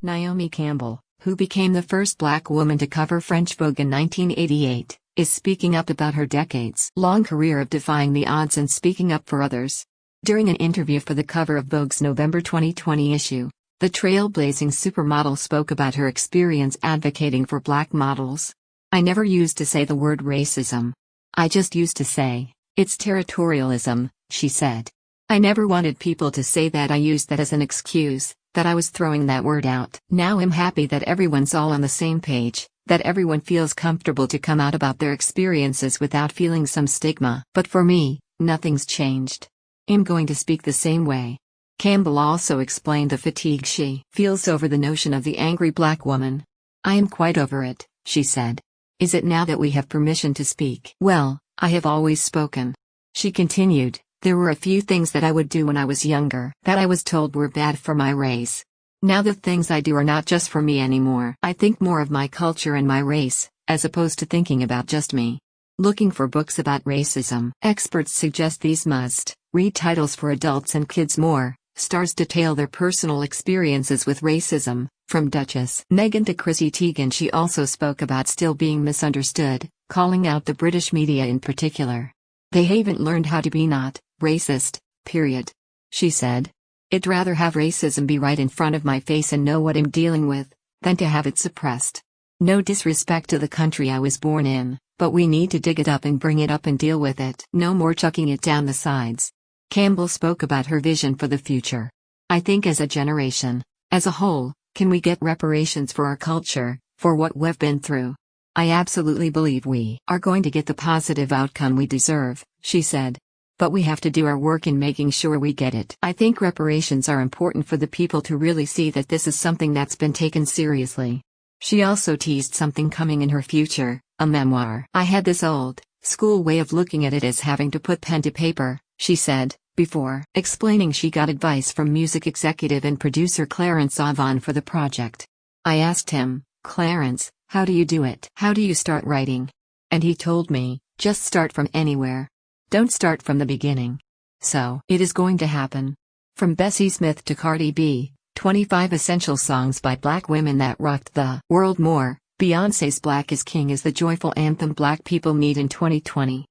Naomi Campbell, who became the first black woman to cover French Vogue in 1988, is speaking up about her decades-long career of defying the odds and speaking up for others. During an interview for the cover of Vogue's November 2020 issue, the trailblazing supermodel spoke about her experience advocating for black models. "I never used to say the word racism. I just used to say, it's territorialism," she said. "I never wanted people to say that I used that as an excuse, that I was throwing that word out. Now I'm happy that everyone's all on the same page, that everyone feels comfortable to come out about their experiences without feeling some stigma. But for me, nothing's changed. I'm going to speak the same way." Campbell also explained the fatigue she feels over the notion of the angry black woman. "I am quite over it," she said. "Is it now that we have permission to speak? Well, I have always spoken." She continued, "There were a few things that I would do when I was younger that I was told were bad for my race. Now the things I do are not just for me anymore. I think more of my culture and my race, as opposed to thinking about just me." Looking for books about racism. Experts suggest these must-read titles for adults and kids. More stars detail their personal experiences with racism, from Duchess Meghan to Chrissy Teigen. She also spoke about still being misunderstood, calling out the British media in particular. "They haven't learned how to be not racist, period," she said. "I'd rather have racism be right in front of my face and know what I'm dealing with, than to have it suppressed. No disrespect to the country I was born in, but we need to dig it up and bring it up and deal with it. No more chucking it down the sides." Campbell spoke about her vision for the future. "I think as a generation, as a whole, can we get reparations for our culture, for what we've been through? I absolutely believe we are going to get the positive outcome we deserve," she said. "But we have to do our work in making sure we get it. I think reparations are important for the people to really see that this is something that's been taken seriously." She also teased something coming in her future, a memoir. "I had this old school way of looking at it as having to put pen to paper," she said, before explaining she got advice from music executive and producer Clarence Avon for the project. "I asked him, 'Clarence, how do you do it? How do you start writing?' And he told me, 'Just start from anywhere. Don't start from the beginning.' So it is going to happen." From Bessie Smith to Cardi B, 25 essential songs by black women that rocked the world. More, Beyoncé's Black is King is the joyful anthem black people need in 2020.